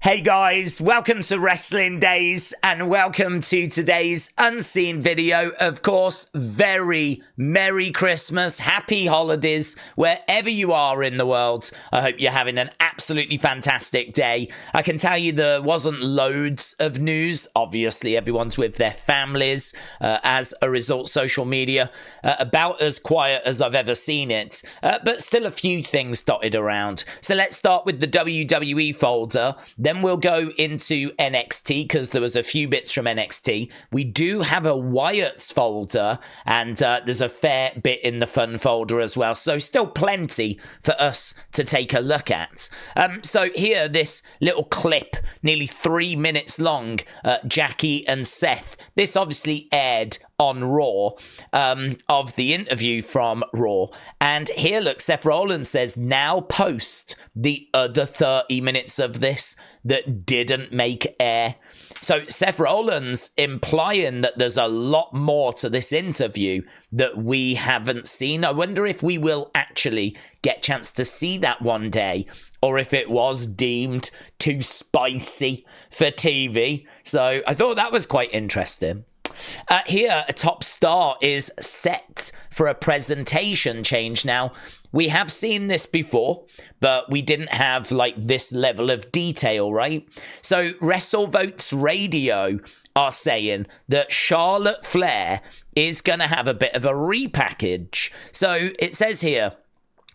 Hey guys, welcome to Wrestling Days and welcome to today's unseen video. Of course, very Merry Christmas, Happy Holidays, wherever you are in the world. I hope you're having an absolutely fantastic day. I can tell you there wasn't loads of news. Obviously, everyone's with their families. As a result, social media about as quiet as I've ever seen it. But still a few things dotted around. So let's start with the WWE folder. Then we'll go into NXT because there was a few bits from NXT. We do have a Wyatt's folder and there's a fair bit in the fun folder as well. So still plenty for us to take a look at. So here, this little clip, nearly 3 minutes long, Jackie and Seth. This obviously aired on Raw, of the interview from Raw. And here, look, Seth Rollins says, now post the other 30 minutes of this that didn't make air. So Seth Rollins implying that there's a lot more to this interview that we haven't seen. I wonder if we will actually get a chance to see that one day, or if it was deemed too spicy for TV. So I thought that was quite interesting. Here, a top star is set for a presentation change. Now, we have seen this before, but we didn't have like this level of detail, right? So WrestleVotes Radio are saying that Charlotte Flair is going to have a bit of a repackage. So it says here,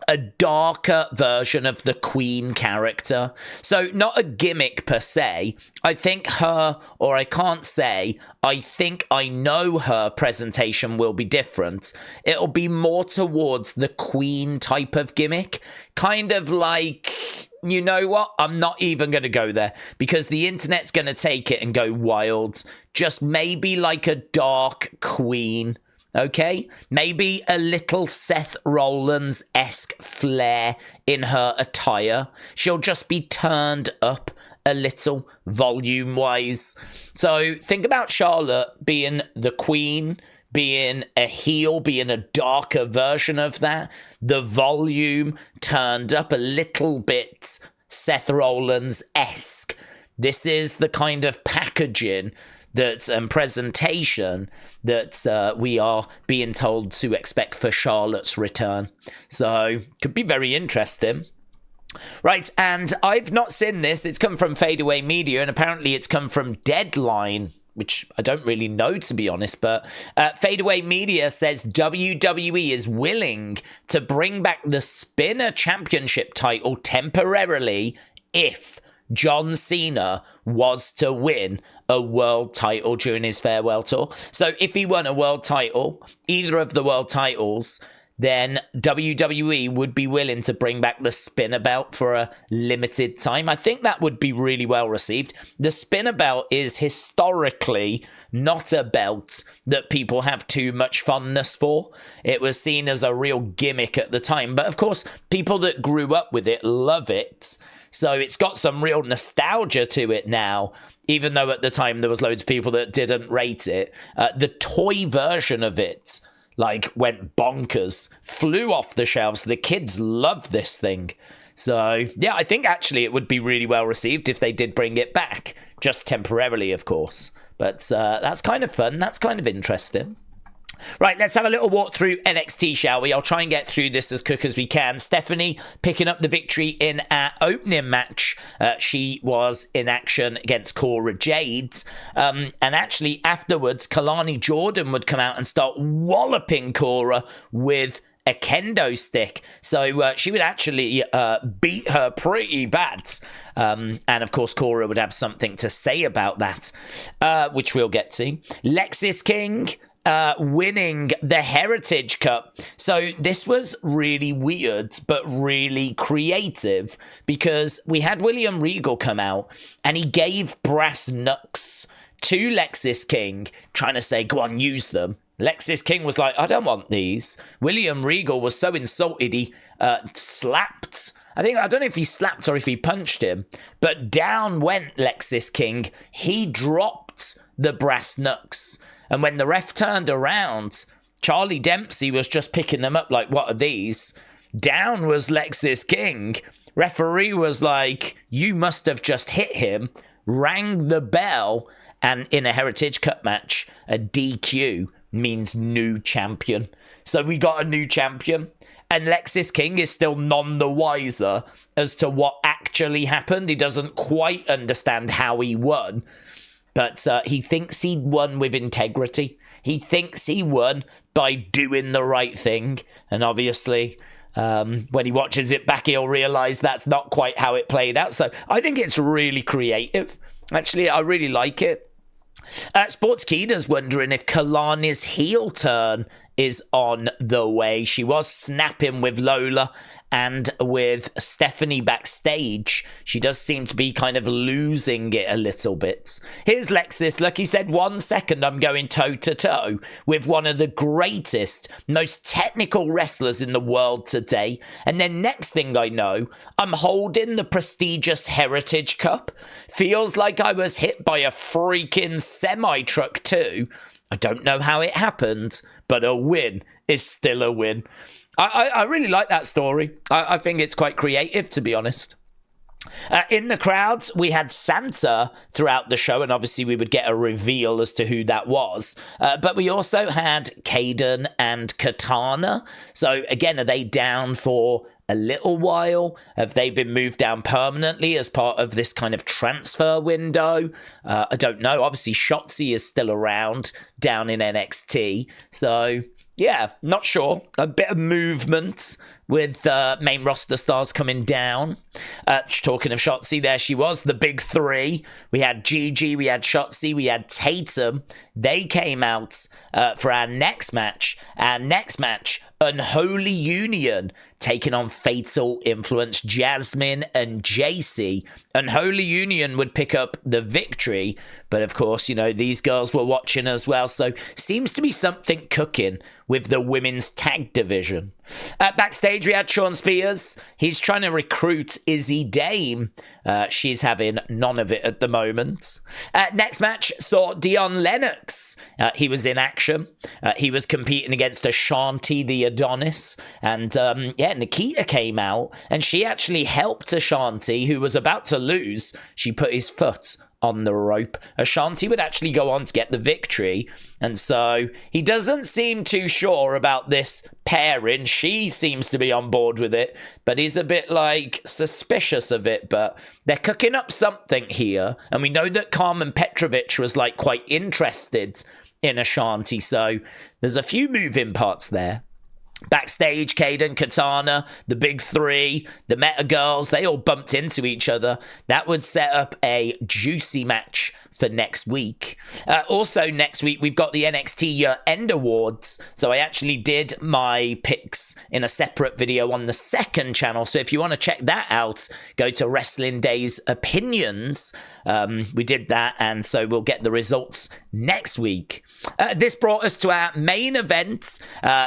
a darker version of the Queen character. So not a gimmick per se. I think her, or I can't say, I think I know her presentation will be different. It'll be more towards the Queen type of gimmick. Kind of like, you know what? I'm not even going to go there because the internet's going to take it and go wild. Just maybe like a dark Queen. Okay, maybe a little Seth Rollins-esque flair in her attire. She'll just be turned up a little volume-wise. So think about Charlotte being the Queen, being a heel, being a darker version of that. The volume turned up a little bit Seth Rollins-esque. This is the kind of packaging that presentation that we are being told to expect for Charlotte's return. So could be very interesting. Right, and I've not seen this. It's come from Fadeaway Media, and apparently it's come from Deadline, which I don't really know, to be honest, but Fadeaway Media says WWE is willing to bring back the Spinner Championship title temporarily if John Cena was to win a world title during his farewell tour. So if he won a world title, either of the world titles, then WWE would be willing to bring back the spinner belt for a limited time. I think that would be really well received. The spinner belt is historically not a belt that people have too much fondness for. It was seen as a real gimmick at the time. But of course, people that grew up with it love it. So it's got some real nostalgia to it now, even though at the time there was loads of people that didn't rate it. The toy version of it, like, went bonkers, flew off the shelves. The kids love this thing. So, yeah, I think actually it would be really well received if they did bring it back, just temporarily, of course. But that's kind of fun. That's kind of interesting. Right, let's have a little walk through NXT, shall we? I'll try and get through this as quick as we can. Stephanie picking up the victory in our opening match. She was in action against Cora Jade. And actually, afterwards, Kelani Jordan would come out and start walloping Cora with a kendo stick. So she would actually beat her pretty bad. And of course, Cora would have something to say about that, which we'll get to. Lexis King winning the Heritage Cup. So this was really weird, but really creative, because we had William Regal come out and he gave brass knucks to Lexis King, trying to say, go on, use them. Lexis King was like, I don't want these. William Regal was so insulted, he slapped. I don't know if he slapped or if he punched him, but down went Lexis King. He dropped the brass knucks. And when the ref turned around, Charlie Dempsey was just picking them up like, what are these? Down was Lexis King. Referee was like, you must have just hit him, rang the bell, and in a Heritage Cup match, a DQ means new champion. So we got a new champion, and Lexis King is still none the wiser as to what actually happened. He doesn't quite understand how he won, but he thinks he won with integrity. He thinks he won by doing the right thing, and obviously, when he watches it back, he'll realise that's not quite how it played out. So I think it's really creative. Actually, I really like it. Sportskita's wondering if Kalani's heel turn is on the way. She was snapping with Lola and with Stephanie backstage. She does seem to be kind of losing it a little bit. Here's Lexis. Look, he said, 1 second, I'm going toe-to-toe with one of the greatest, most technical wrestlers in the world today. And then next thing I know, I'm holding the prestigious Heritage Cup. Feels like I was hit by a freaking semi-truck too. I don't know how it happened, but a win is still a win. I really like that story. I think it's quite creative, to be honest. In the crowds, we had Santa throughout the show, and obviously we would get a reveal as to who that was. But we also had Kayden and Katana. So again, are they down for a little while? Have they been moved down permanently as part of this kind of transfer window? I don't know. Obviously, Shotzi is still around down in NXT. So yeah, not sure. A bit of movement with main roster stars coming down. Talking of Shotzi, there she was, the big three. We had Gigi, we had Shotzi, we had Tatum. They came out for our next match. Our next match, Unholy Union, taking on Fatal Influence, Jasmine and JC. Unholy Union would pick up the victory, but of course, you know, these girls were watching as well, so seems to be something cooking with the women's tag division. Backstage, we had Shawn Spears. He's trying to recruit Izzi Dame. She's having none of it at the moment. Next match saw Dion Lennox. He was in action. He was competing against Ashante, the Adonis. And Nikkita came out, and she actually helped Ashante, who was about to lose. She put his foot on the rope. Ashante would actually go on to get the victory, and so he doesn't seem too sure about this pairing. She seems to be on board with it, but he's a bit like suspicious of it. But they're cooking up something here, and we know that Carmen Petrovic was like quite interested in Ashante, so there's a few moving parts there. Backstage, Kayden Katana, the big three, the Meta Girls, they all bumped into each other. That would set up a juicy match for next week. Also next week, we've got the NXT Year-End Awards. So I actually did my picks in a separate video on the second channel. So if you want to check that out, go to Wrestling Days Opinions. We did that, and so we'll get the results next week. This brought us to our main event.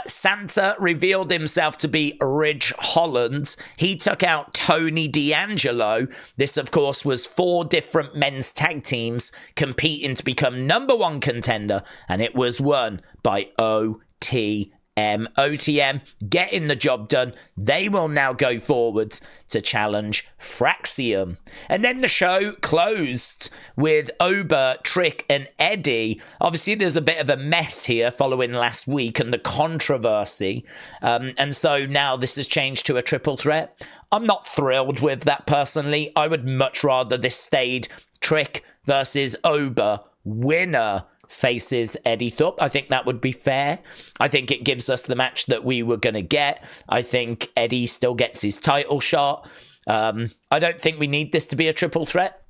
Santa revealed himself to be Ridge Holland. He took out Tony D'Angelo. This, of course, was 4 different men's tag teams competing to become number 1 contender, and it was won by OTM. OTM getting the job done. They will now go forwards to challenge Fraxium. And then the show closed with Oba, Trick, and Eddie. Obviously, there's a bit of a mess here following last week and the controversy. And so now this has changed to a triple threat. I'm not thrilled with that personally. I would much rather this stayed Trick versus Oba, winner faces Eddie Thorpe. I think that would be fair. I think it gives us the match that we were going to get. I think Eddie still gets his title shot. I don't think we need this to be a triple threat.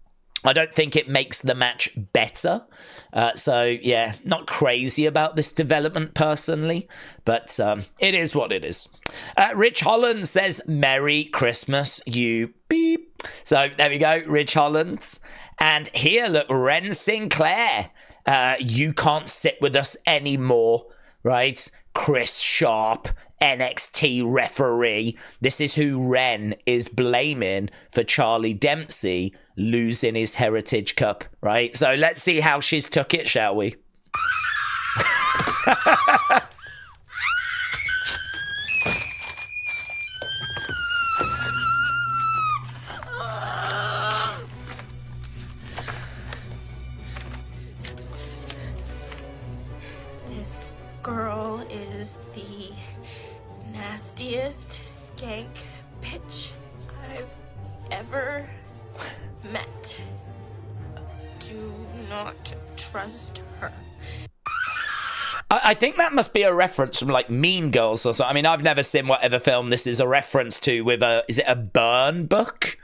I don't think it makes the match better. So, yeah, not crazy about this development personally, but it is what it is. Rich Holland says, Merry Christmas, you beep. So, there we go, Rich Holland. And here, look, Ren Sinclair. You can't sit with us anymore, right? Chris Sharp, NXT referee. This is who Ren is blaming for Charlie Dempsey losing his Heritage Cup, right? So let's see how she's took it, shall we? skank bitch I've ever met. Do not trust her. I think that must be a reference from like Mean Girls or something. I mean, I've never seen whatever film this is a reference to with is it a Burn book?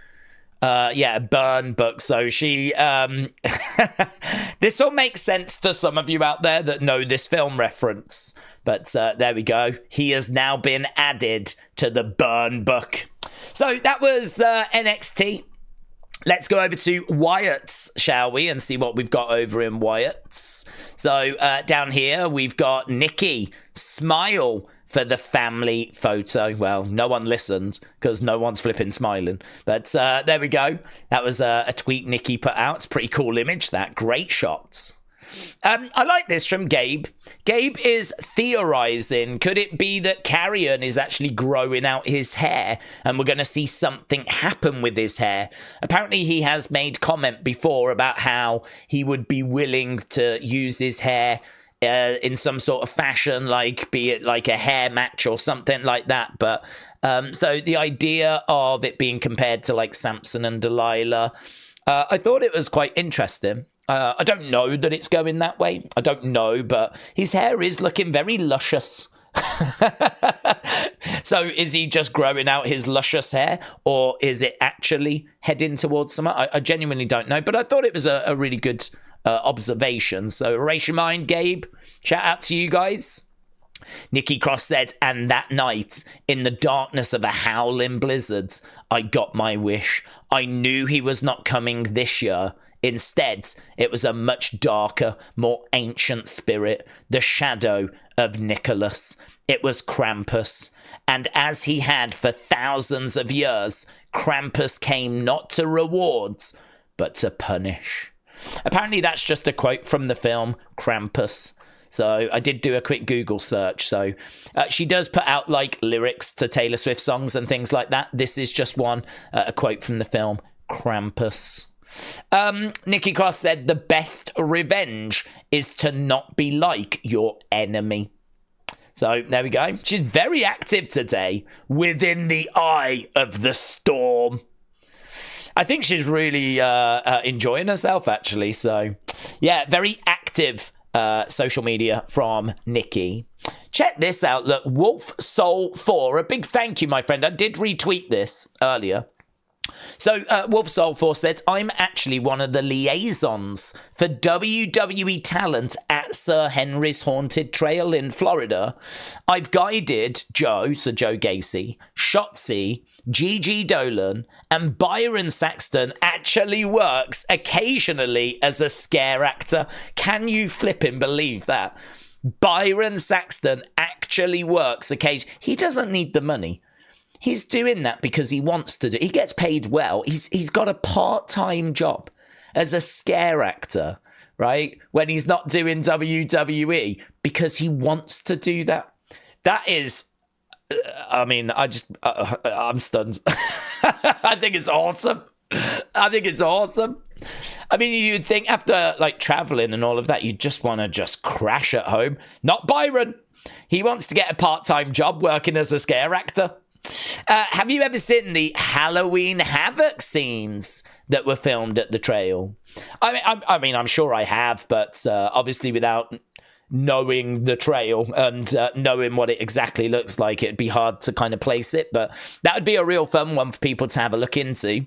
Yeah, a Burn book. So she, this all makes sense to some of you out there that know this film reference. But there we go. He has now been added to the Burn book. So that was NXT. Let's go over to Wyatt's, shall we, and see what we've got over in Wyatt's. So down here, we've got Nikki, smile for the family photo. Well, no one listened because no one's flipping smiling. But there we go. That was a tweet Nikki put out. It's a pretty cool image, that. Great shots. I like this from Gabe. Gabe is theorizing, could it be that Karrion is actually growing out his hair and we're going to see something happen with his hair? Apparently he has made comment before about how he would be willing to use his hair in some sort of fashion, like be it like a hair match or something like that. But so the idea of it being compared to like Samson and Delilah, I thought it was quite interesting. I don't know that it's going that way. I don't know, but his hair is looking very luscious. So is he just growing out his luscious hair, or is it actually heading towards summer? I genuinely don't know, but I thought it was a really good observation. So erase your mind, Gabe. Shout out to you guys. Nikki Cross said, and that night, in the darkness of a howling blizzard, I got my wish. I knew he was not coming this year. Instead, it was a much darker, more ancient spirit, the shadow of Nicholas. It was Krampus. And as he had for thousands of years, Krampus came not to rewards, but to punish. Apparently that's just a quote from the film Krampus. So I did do a quick Google search. So she does put out like lyrics to Taylor Swift songs and things like that. This is just one, a quote from the film Krampus. Nikki Cross said, the best revenge is to not be like your enemy. So there we go. She's very active today within the eye of the storm. I think she's really enjoying herself, actually. So yeah, very active social media from Nikki. Check this out. Look, Wolf Soul 4. A big thank you, my friend. I did retweet this earlier. So Wolf Soul 4 said, I'm actually one of the liaisons for WWE talent at Sir Henry's Haunted Trail in Florida. I've guided Joe, so Joe Gacy, Shotzi, Gigi Dolan, and Byron Saxton actually works occasionally as a scare actor. Can you flipping believe that? Byron Saxton actually works occasionally. He doesn't need the money. He's doing that because he wants to do. He gets paid well. He's got a part-time job as a scare actor, right? When he's not doing WWE because he wants to do that. That is, I mean, I'm stunned. I think it's awesome. I think it's awesome. I mean, you'd think after like traveling and all of that, you'd just want to just crash at home. Not Byron. He wants to get a part-time job working as a scare actor. Have you ever seen the Halloween Havoc scenes that were filmed at the trail? I mean, I'm sure I have, but obviously without knowing the trail and knowing what it exactly looks like, it'd be hard to kind of place it. But that would be a real fun one for people to have a look into.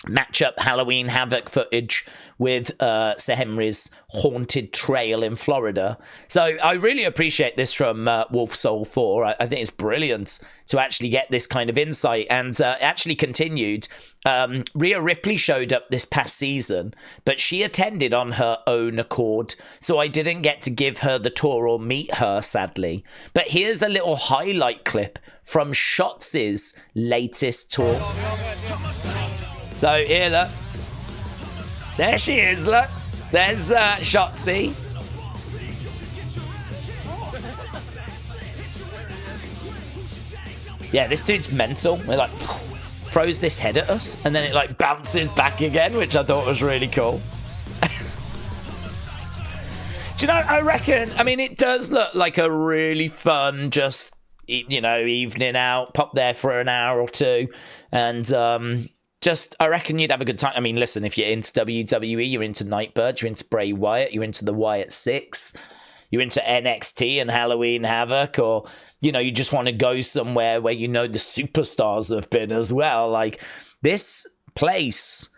Match up Halloween Havoc footage with Sir Henry's Haunted Trail in Florida. So I really appreciate this from Wolf Soul 4. I think it's brilliant to actually get this kind of insight, and actually continued. Rhea Ripley showed up this past season, but she attended on her own accord, so I didn't get to give her the tour or meet her, sadly. But here's a little highlight clip from Shotzi's latest tour. So here, look. There she is, look. There's Shotzi. Yeah, this dude's mental. It like throws this head at us, and then it like bounces back again, which I thought was really cool. Do you know, I reckon, I mean, it does look like a really fun, just evening out, pop there for an hour or two, and I reckon you'd have a good time. I mean, listen, if you're into WWE, you're into Nightbird, you're into Bray Wyatt, you're into the Wyatt Six, you're into NXT and Halloween Havoc, or, you just want to go somewhere where the superstars have been as well. Like, this place,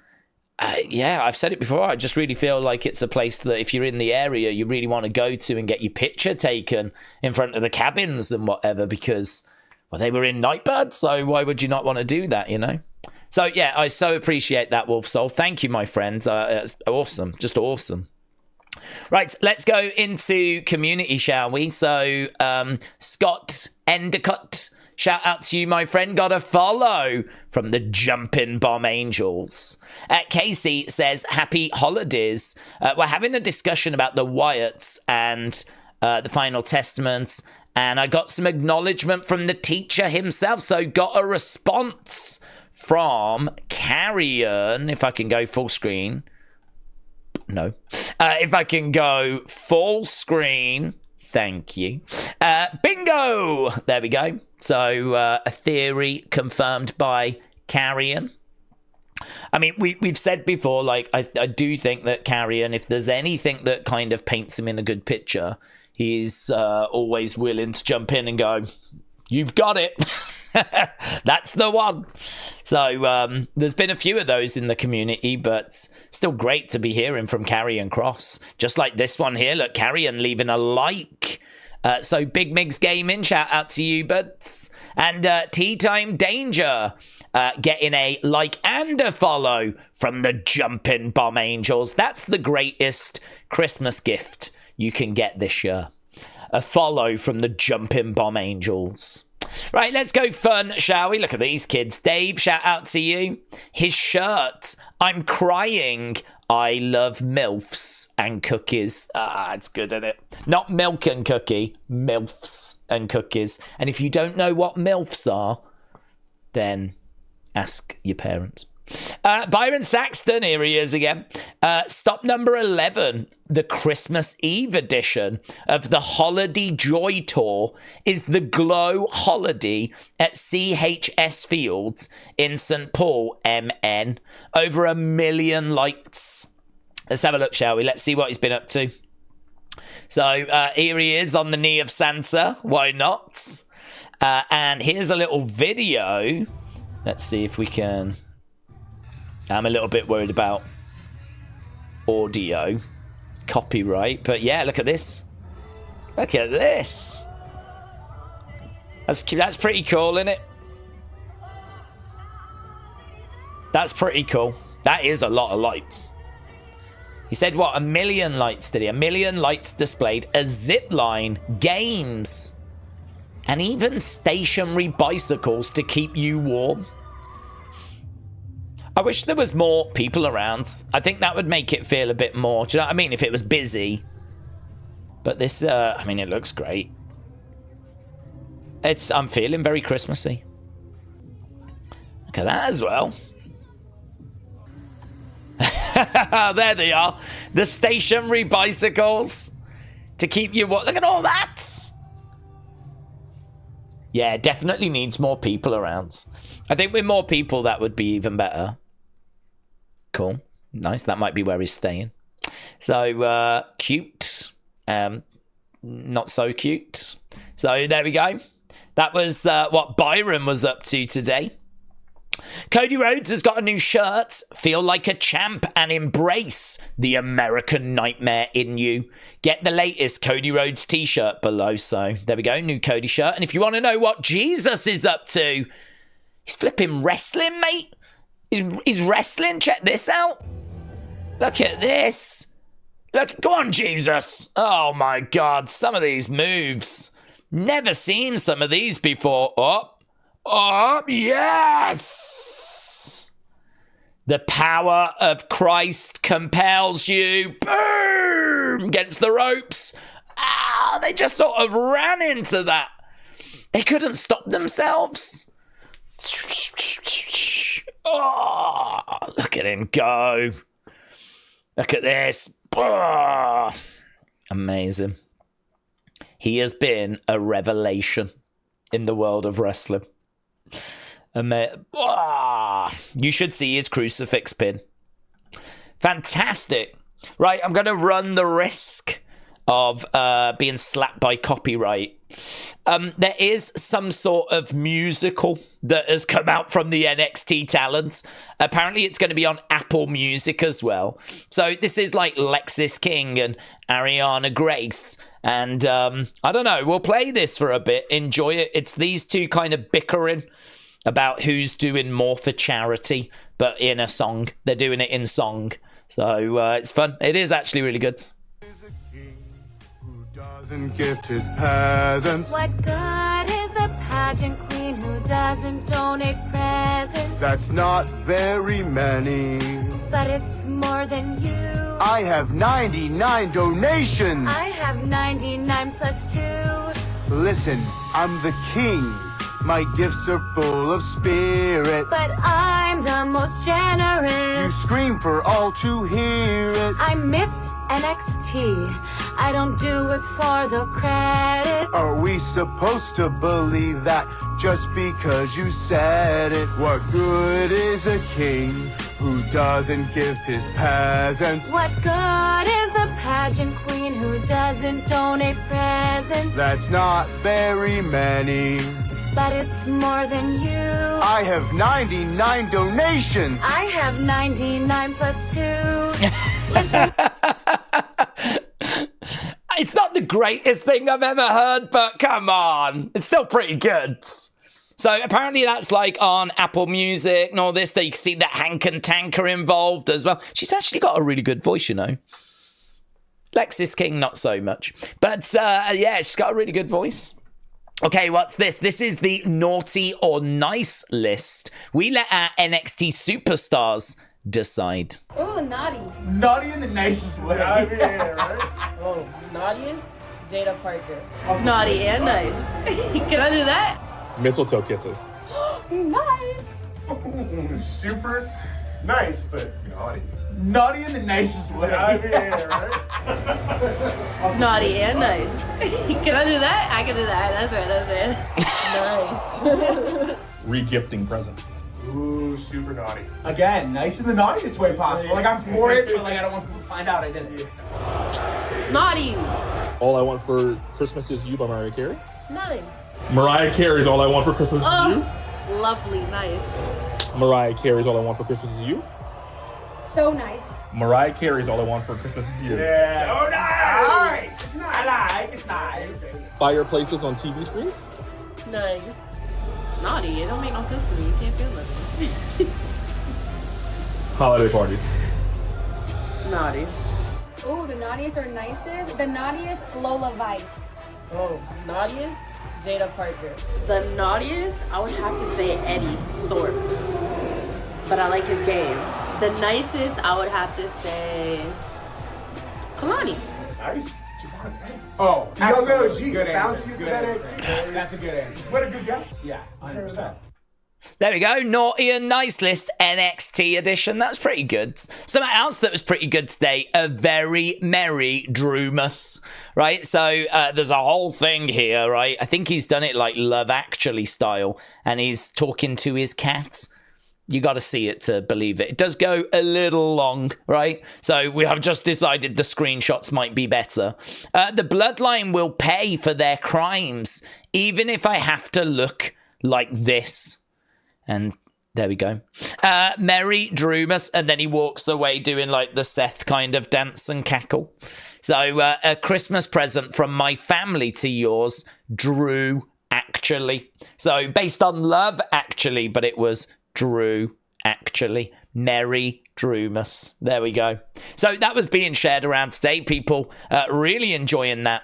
I've said it before, I just really feel like it's a place that if you're in the area, you really want to go to and get your picture taken in front of the cabins and whatever, because, well, they were in Nightbird, so why would you not want to do that, So, yeah, I so appreciate that, Wolf Soul. Thank you, my friend. It's awesome. Just awesome. Right, let's go into community, shall we? So, Scott Endicott, shout out to you, my friend. Got a follow from the Jumping Bomb Angels. Casey says, happy holidays. We're having a discussion about the Wyatts and the Final Testament, and I got some acknowledgement from the teacher himself. So, got a response from Karrion, if I can go full screen. No. If I can go full screen, thank you. Bingo! There we go. So, a theory confirmed by Karrion. I mean, we've said before, like, I do think that Karrion, if there's anything that kind of paints him in a good picture, he's always willing to jump in and go, you've got it. That's the one. So there's been a few of those in the community, but still great to be hearing from Karrion Kross. Just like this one here. Look, Karrion leaving a like. So Big Migs Gaming, shout out to you, buds. And Tea Time Danger getting a like and a follow from the Jumping Bomb Angels. That's the greatest Christmas gift you can get this year. A follow from the Jumping Bomb Angels. Right, let's go fun, shall we? Look at these kids. Dave, shout out to you. His shirt, I'm crying. I love MILFs and cookies. It's good, isn't it? Not milk and cookie, MILFs and cookies. And if you don't know what MILFs are, then ask your parents. Byron Saxton, here he is again. Stop number 11, the Christmas Eve edition of the Holiday Joy Tour is the Glow Holiday at CHS Fields in St. Paul, MN. Over 1 million likes. Let's have a look, shall we? Let's see what he's been up to. So here he is on the knee of Santa. Why not? And here's a little video. Let's see if we can... I'm a little bit worried about audio, copyright, but yeah, look at this. Look at this. That's pretty cool, isn't it? That's pretty cool. That is a lot of lights. He said, what, 1 million lights did he? 1 million lights displayed, a zip line, games, and even stationary bicycles to keep you warm. I wish there was more people around. I think that would make it feel a bit more, do you know what I mean, if it was busy. But this, I mean, it looks great. I'm feeling very Christmassy. Look at that as well. There they are. The stationary bicycles to keep you... Look at all that. Yeah, definitely needs more people around. I think with more people, that would be even better. Cool. Nice. That might be where he's staying. So, cute. Not so cute. So, there we go. That was what Byron was up to today. Cody Rhodes has got a new shirt. Feel like a champ and embrace the American nightmare in you. Get the latest Cody Rhodes t-shirt below. So, there we go. New Cody shirt. And if you want to know what Jesus is up to, he's flipping wrestling, mate. He's wrestling. Check this out. Look at this. Look, go on, Jesus. Oh, my God. Some of these moves. Never seen some of these before. Oh, yes. The power of Christ compels you. Boom. Against the ropes. They just sort of ran into that. They couldn't stop themselves. Oh, look at him go. Look at this. Amazing. He has been a revelation. in the world of wrestling. You should see his crucifix pin. Fantastic. Right, I'm going to run the risk of being slapped by copyright. There is some sort of musical that has come out from the NXT talents. Apparently it's going to be on Apple Music as well. So this is like Lexis King and Ariana Grace. And I don't know, we'll play this for a bit, enjoy it. It's these two kind of bickering about who's doing more for charity, but in a song. They're doing it in song. So it's fun. It is actually really good. Doesn't gift his peasants. What good is a pageant queen who doesn't donate presents? That's not very many. But it's more than you. I have 99 donations. I have 99 plus 2. Listen, I'm the king. My gifts are full of spirit. But I'm the most generous. You scream for all to hear it. I Miss NXT. I don't do it for the credit. Are we supposed to believe that just because you said it? What good is a king who doesn't gift his peasants? What good is a pageant queen who doesn't donate presents? That's not very many. But it's more than you. I have 99 donations. I have 99 plus 2. Listen. It's not the greatest thing I've ever heard, but come on. It's still pretty good. So apparently that's like on Apple Music and all this. That you can see that Hank and Tank are involved as well. She's actually got a really good voice, you know. Lexis King, not so much. But yeah, she's got a really good voice. Okay, what's this? This is the naughty or nice list. We let our NXT superstars decide. Oh, naughty. Naughty in the nicest way. Yeah, right? Oh, naughtiest? Jada Parker. Naughty and nice. Can I do that? Mistletoe kisses. Nice. Super nice, but naughty. Naughty in the nicest way. Yeah, right? Naughty and nice. Can I do that? I can do that. That's right. Nice. Re-gifting presents. Ooh, super naughty. Again, nice in the naughtiest way possible. Like, I'm for it, but like, I don't want people to find out I did it. Naughty. All I Want for Christmas Is You by Mariah Carey. Nice. Mariah Carey's All I Want for Christmas Is You. Lovely. Nice. Mariah Carey's All I Want for Christmas Is You. So nice. Mariah Carey's All I Want for Christmas Is You. Yeah. So nice. I like. It's nice. Fireplaces on TV screens. Nice. Naughty. It don't make no sense to me. You can't feel nothing. Holiday parties. Naughty. Ooh, the naughtiest or nicest? The naughtiest, Lola Vice. Oh, naughtiest? Jada Parker. The naughtiest, I would have to say Eddie Thorpe. But I like his game. The nicest, I would have to say Kelani. Nice. Oh, absolutely. Good answer. Good answer. That's a good answer. What a good guy. Yeah, 100%. There we go. Naughty and nice list, NXT edition. That's pretty good. Something else that was pretty good today, a very merry Droomus, right? So there's a whole thing here, right? I think he's done it like Love Actually style, and he's talking to his cat. You got to see it to believe it. It does go a little long, right? So we have just decided the screenshots might be better. The Bloodline will pay for their crimes, even if I have to look like this. And there we go. Merry Droomus, and then he walks away doing like the Seth kind of dance and cackle. So a Christmas present from my family to yours, Drew Actually. So based on Love Actually, but it was Drew Actually. Merry Droomus. There we go. So that was being shared around today. People really enjoying that.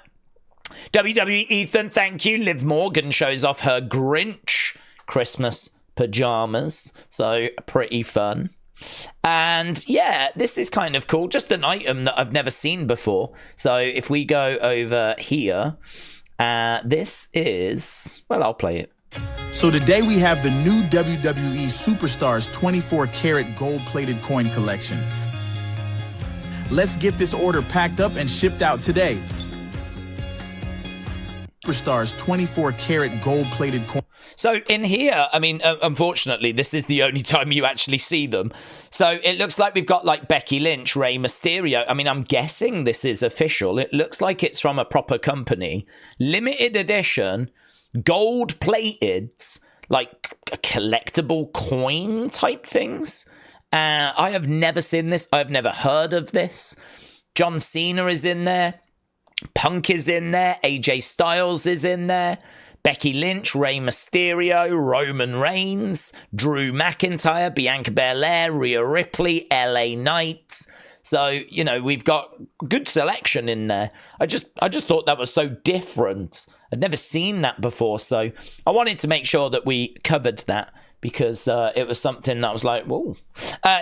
WWE Ethan, thank you. Liv Morgan shows off her Grinch Christmas pajamas. So pretty fun. And yeah, this is kind of cool. Just an item that I've never seen before. So if we go over here, this is, well, I'll play it. So today we have the new WWE Superstars 24 karat gold-plated coin collection. Let's get this order packed up and shipped out today. Superstars 24 karat gold plated coin. So in here, I mean, unfortunately, this is the only time you actually see them. So it looks like we've got like Becky Lynch, Rey Mysterio. I mean, I'm guessing this is official. It looks like it's from a proper company. Limited edition, gold plated, like collectible coin type things. I have never seen this. I've never heard of this. John Cena is in there. Punk is in there. AJ Styles is in there. Becky Lynch, Rey Mysterio, Roman Reigns, Drew McIntyre, Bianca Belair, Rhea Ripley, LA Knight. So, you know, we've got good selection in there. I just thought that was so different. I'd never seen that before, so I wanted to make sure that we covered that because it was something that was like, whoa.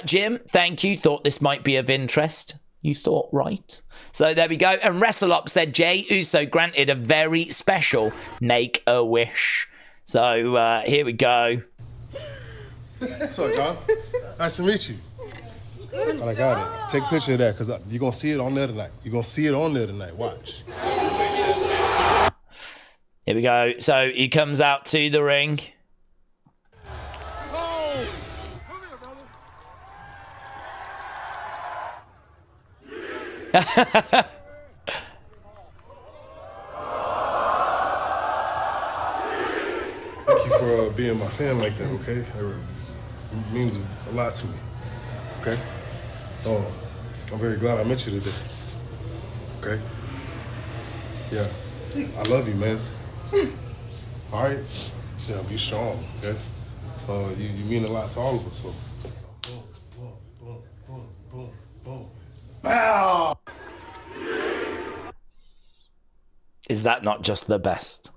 Jim, thank you. Thought this might be of interest. You thought right. So there we go. And WrestleUp said Jey Uso granted a very special Make-A-Wish. So here we go. What's up, John? Nice to meet you. Good I got it. Take a picture of that because you're going to see it on there tonight. You're going to see it on there tonight. Watch. Here we go. So he comes out to the ring. Thank you for being my fan like that, okay? It means a lot to me, okay? I'm very glad I met you today, okay? Yeah, I love you, man. All right? Yeah, be strong, okay? You mean a lot to all of us, so. Boom, boom, boom, boom, boom, boom. Bow! Is that not just the best?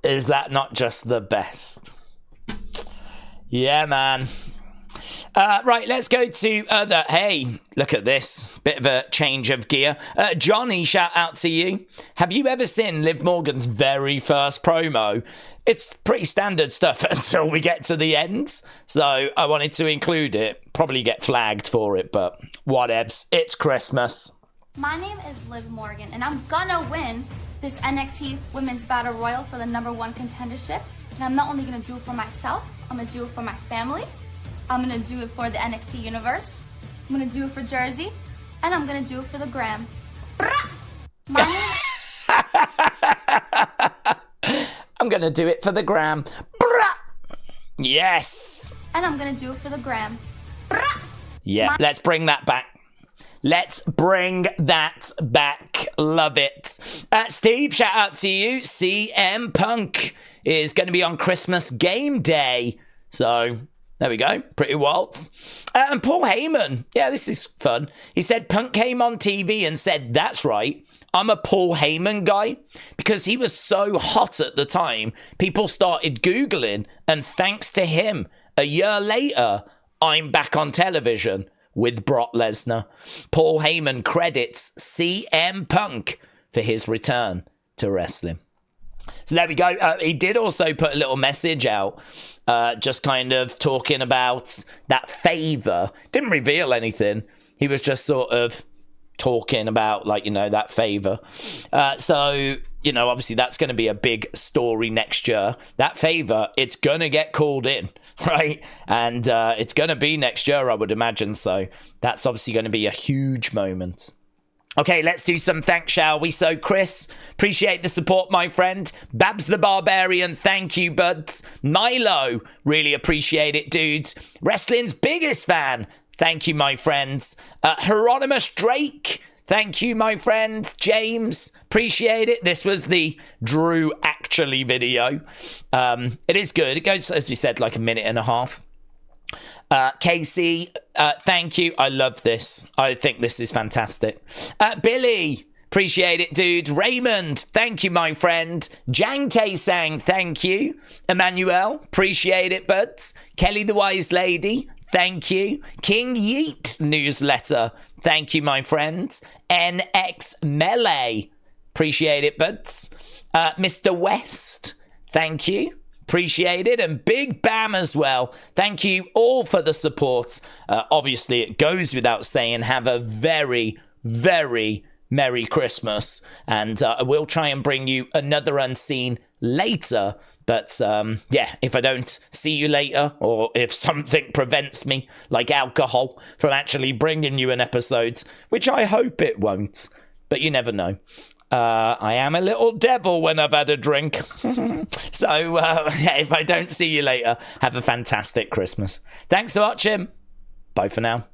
Is that not just the best? Yeah, man. Right, let's go to other... Hey, look at this. Bit of a change of gear. Johnny, shout out to you. Have you ever seen Liv Morgan's very first promo? It's pretty standard stuff until we get to the end. So I wanted to include it. Probably get flagged for it, but whatevs. It's Christmas. My name is Liv Morgan, and I'm gonna win this NXT Women's Battle Royal for the #1 contendership. And I'm not only gonna do it for myself, I'm gonna do it for my family. I'm gonna do it for the NXT universe. I'm gonna do it for Jersey, and I'm gonna do it for the gram. I'm gonna do it for the gram. Yes. And I'm gonna do it for the gram. Yeah, let's bring that back. Let's bring that back. Love it. Steve, shout out to you. CM Punk is going to be on Christmas Gameday. So there we go. Pretty wild. And Paul Heyman. Yeah, this is fun. He said Punk came on TV and said, that's right. I'm a Paul Heyman guy. Because he was so hot at the time, people started Googling. And thanks to him, a year later, I'm back on television with Brock Lesnar. Paul Heyman credits CM Punk for his return to wrestling. So there we go. He did also put a little message out, just kind of talking about that favor. Didn't reveal anything. He was just sort of talking about, like, you know, that favor. So, you know, obviously that's going to be a big story next year. That favor, it's going to get called in, right? And it's going to be next year, I would imagine. So that's obviously going to be a huge moment. Okay, let's do some thanks, shall we? So, Chris, appreciate the support, my friend. Babs the Barbarian, thank you, buds. Milo, really appreciate it, dude. Wrestling's biggest fan, thank you, my friends. Hieronymus Drake, thank you, my friend. James, appreciate it. This was the Drew Actually video. It is good. It goes, as we said, like a minute and a half. Casey, thank you. I love this. I think this is fantastic. Billy, appreciate it, dude. Raymond, thank you, my friend. Jang Tae Sang, thank you. Emmanuel, appreciate it, buds. Kelly the Wise Lady, thank you. King Yeet newsletter, thank you, my friends. NX Melee, appreciate it, buds. Mr. West, thank you. Appreciate it. And Big Bam as well. Thank you all for the support. Obviously, it goes without saying, have a very, very Merry Christmas. And I will try and bring you another Unseen later. But yeah, if I don't see you later, or if something prevents me, like alcohol, from actually bringing you an episode, which I hope it won't, but you never know. I am a little devil when I've had a drink. So yeah, if I don't see you later, have a fantastic Christmas. Thanks for watching. Bye for now.